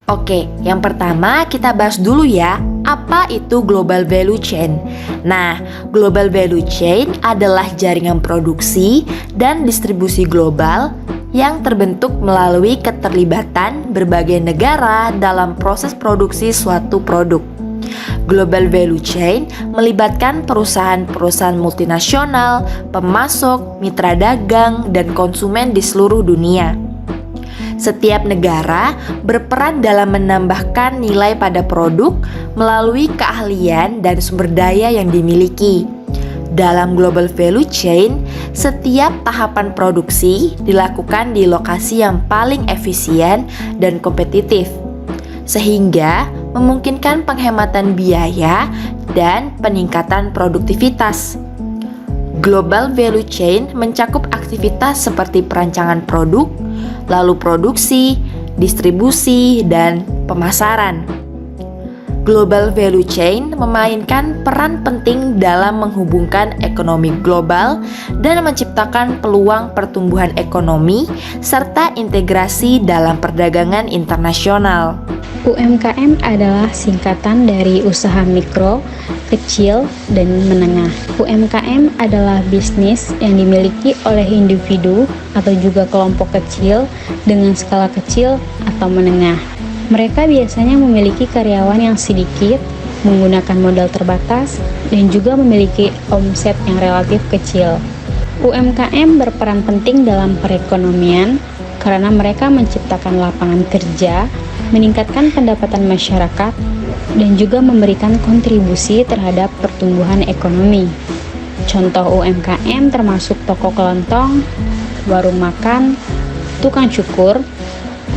Oke, yang pertama kita bahas dulu ya, apa itu global value chain? Nah, global value chain adalah jaringan produksi dan distribusi global yang terbentuk melalui keterlibatan berbagai negara dalam proses produksi suatu produk. Global value chain melibatkan perusahaan-perusahaan multinasional, pemasok, mitra dagang, dan konsumen di seluruh dunia. Setiap negara berperan dalam menambahkan nilai pada produk melalui keahlian dan sumber daya yang dimiliki. Dalam global value chain, setiap tahapan produksi dilakukan di lokasi yang paling efisien dan kompetitif, sehingga memungkinkan penghematan biaya dan peningkatan produktivitas. Global value chain mencakup aktivitas seperti perancangan produk, lalu produksi, distribusi, dan pemasaran. Global value chain memainkan peran penting dalam menghubungkan ekonomi global dan menciptakan peluang pertumbuhan ekonomi serta integrasi dalam perdagangan internasional. UMKM adalah singkatan dari usaha mikro, kecil, dan menengah. UMKM adalah bisnis yang dimiliki oleh individu atau juga kelompok kecil dengan skala kecil atau menengah. Mereka biasanya memiliki karyawan yang sedikit, menggunakan modal terbatas, dan juga memiliki omset yang relatif kecil. UMKM berperan penting dalam perekonomian karena mereka menciptakan lapangan kerja, meningkatkan pendapatan masyarakat, dan juga memberikan kontribusi terhadap pertumbuhan ekonomi. Contoh UMKM termasuk toko kelontong, warung makan, tukang cukur,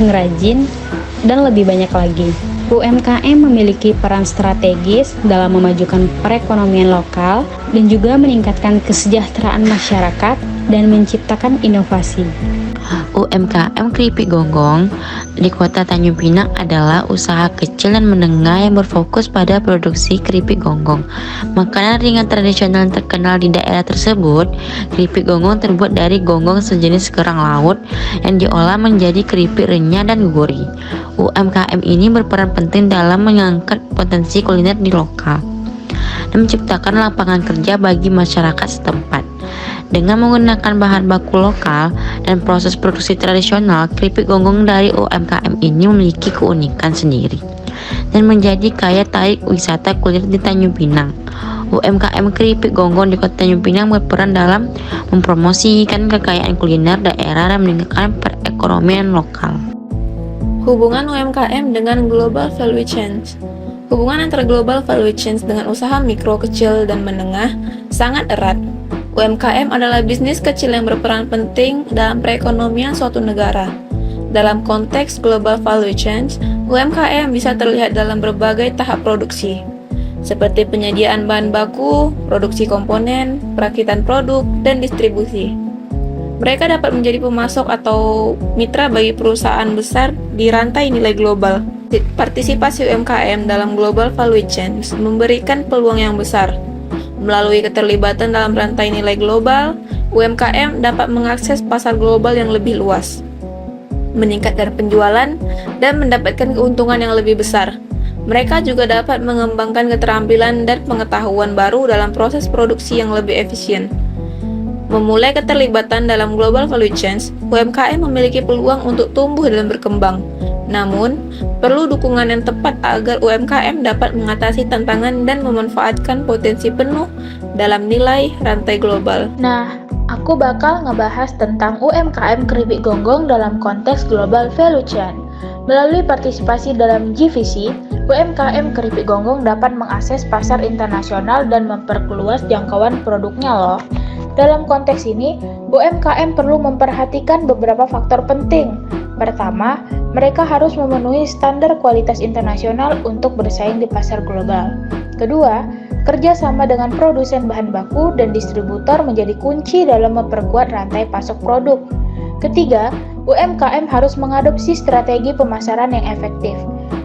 pengrajin, dan lebih banyak lagi. UMKM memiliki peran strategis dalam memajukan perekonomian lokal dan juga meningkatkan kesejahteraan masyarakat dan menciptakan inovasi. UMKM Keripik Gonggong di Kota Tanjung Pinang adalah usaha kecil dan menengah yang berfokus pada produksi keripik gonggong. Makanan ringan tradisional yang terkenal di daerah tersebut, keripik gonggong terbuat dari gonggong sejenis kerang laut yang diolah menjadi keripik renyah dan gurih. UMKM ini berperan penting dalam mengangkat potensi kuliner di lokal dan menciptakan lapangan kerja bagi masyarakat setempat. Dengan menggunakan bahan baku lokal dan proses produksi tradisional, keripik gonggong dari UMKM ini memiliki keunikan sendiri dan menjadi daya tarik wisata kuliner di Tanjung Pinang. UMKM Keripik Gonggong di Kota Tanjung Pinang berperan dalam mempromosikan kekayaan kuliner daerah dan meningkatkan perekonomian lokal. Hubungan UMKM dengan Global Value Chains. Hubungan antara Global Value Chains dengan usaha mikro, kecil, dan menengah sangat erat. UMKM adalah bisnis kecil yang berperan penting dalam perekonomian suatu negara. Dalam konteks Global Value Chains, UMKM bisa terlihat dalam berbagai tahap produksi, seperti penyediaan bahan baku, produksi komponen, perakitan produk, dan distribusi. Mereka dapat menjadi pemasok atau mitra bagi perusahaan besar di rantai nilai global. Partisipasi UMKM dalam Global Value Chains memberikan peluang yang besar. Melalui keterlibatan dalam rantai nilai global, UMKM dapat mengakses pasar global yang lebih luas, meningkatkan penjualan, dan mendapatkan keuntungan yang lebih besar. Mereka juga dapat mengembangkan keterampilan dan pengetahuan baru dalam proses produksi yang lebih efisien. Memulai keterlibatan dalam Global Value Chains, UMKM memiliki peluang untuk tumbuh dan berkembang. Namun, perlu dukungan yang tepat agar UMKM dapat mengatasi tantangan dan memanfaatkan potensi penuh dalam nilai rantai global. Nah, aku bakal ngebahas tentang UMKM Keripik Gonggong dalam konteks Global Value Chain. Melalui partisipasi dalam GVC, UMKM Keripik Gonggong dapat mengakses pasar internasional dan memperluas jangkauan produknya loh. Dalam konteks ini, UMKM perlu memperhatikan beberapa faktor penting. Pertama, mereka harus memenuhi standar kualitas internasional untuk bersaing di pasar global. Kedua, kerjasama dengan produsen bahan baku dan distributor menjadi kunci dalam memperkuat rantai pasok produk. Ketiga, UMKM harus mengadopsi strategi pemasaran yang efektif,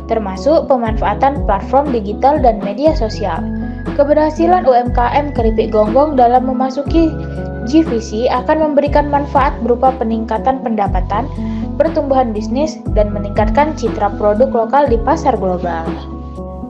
termasuk pemanfaatan platform digital dan media sosial. Keberhasilan UMKM Keripik Gonggong dalam memasuki GVC akan memberikan manfaat berupa peningkatan pendapatan, pertumbuhan bisnis, dan meningkatkan citra produk lokal di pasar global.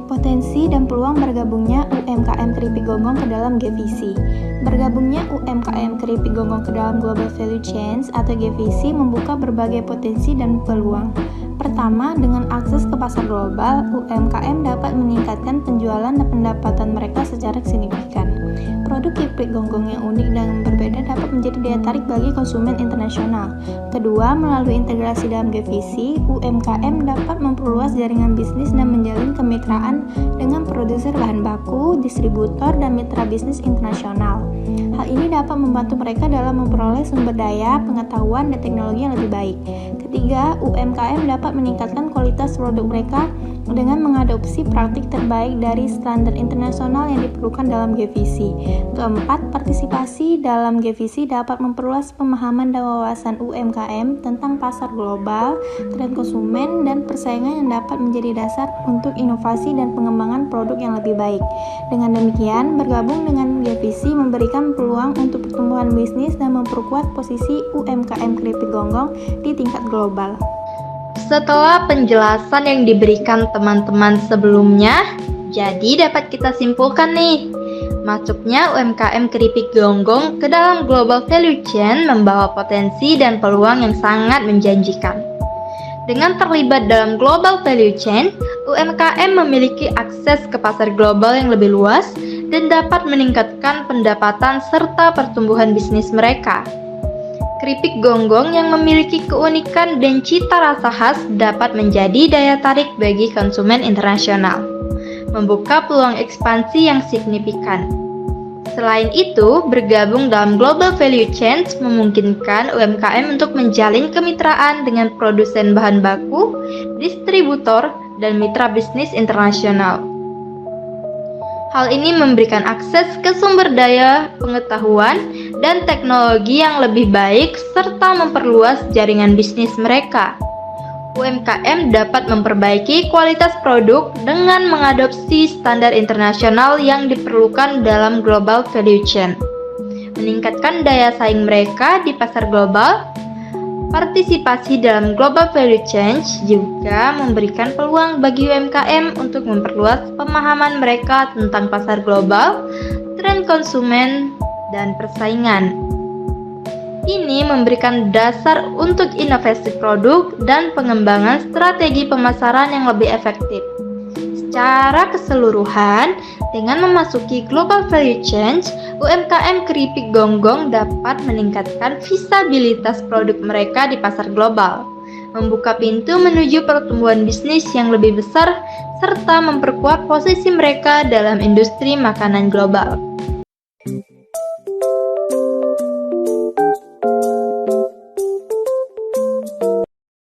Potensi dan peluang bergabungnya UMKM Keripik Gonggong ke dalam GVC. Bergabungnya UMKM Keripik Gonggong ke dalam Global Value Chains atau GVC membuka berbagai potensi dan peluang. Pertama, dengan akses ke pasar global, UMKM dapat meningkatkan penjualan dan pendapatan mereka secara signifikan. Produk keripik gonggong yang unik dan berbeda dapat menjadi daya tarik bagi konsumen internasional. Kedua, melalui integrasi dalam GVC, UMKM dapat memperluas jaringan bisnis dan menjalin kemitraan dengan produser bahan baku, distributor, dan mitra bisnis internasional. Hal ini dapat membantu mereka dalam memperoleh sumber daya, pengetahuan, dan teknologi yang lebih baik. Ketiga, UMKM dapat meningkatkan kualitas produk mereka dengan mengadopsi praktik terbaik dari standar internasional yang diperlukan dalam GVC. Keempat, partisipasi dalam GVC dapat memperluas pemahaman dan wawasan UMKM tentang pasar global, tren konsumen, dan persaingan yang dapat menjadi dasar untuk inovasi dan pengembangan produk yang lebih baik. Dengan demikian, bergabung dengan GVC memberikan peluang untuk pertumbuhan bisnis dan memperkuat posisi UMKM Keripik Gonggong di tingkat global. Setelah penjelasan yang diberikan teman-teman sebelumnya, jadi dapat kita simpulkan nih, masuknya UMKM Keripik Gonggong ke dalam Global Value Chain membawa potensi dan peluang yang sangat menjanjikan. Dengan terlibat dalam Global Value Chain, UMKM memiliki akses ke pasar global yang lebih luas dan dapat meningkatkan pendapatan serta pertumbuhan bisnis mereka. Keripik gonggong yang memiliki keunikan dan cita rasa khas dapat menjadi daya tarik bagi konsumen internasional, membuka peluang ekspansi yang signifikan. Selain itu, bergabung dalam Global Value Chain memungkinkan UMKM untuk menjalin kemitraan dengan produsen bahan baku, distributor, dan mitra bisnis internasional. Hal ini memberikan akses ke sumber daya, pengetahuan, dan teknologi yang lebih baik serta memperluas jaringan bisnis mereka. UMKM dapat memperbaiki kualitas produk dengan mengadopsi standar internasional yang diperlukan dalam Global Value Chain, meningkatkan daya saing mereka di pasar global. Partisipasi dalam Global Value Chain juga memberikan peluang bagi UMKM untuk memperluas pemahaman mereka tentang pasar global, tren konsumen, dan persaingan. Ini memberikan dasar untuk inovasi produk dan pengembangan strategi pemasaran yang lebih efektif. Secara keseluruhan, dengan memasuki Global Value Chain, UMKM Keripik Gonggong dapat meningkatkan visibilitas produk mereka di pasar global, membuka pintu menuju pertumbuhan bisnis yang lebih besar, serta memperkuat posisi mereka dalam industri makanan global.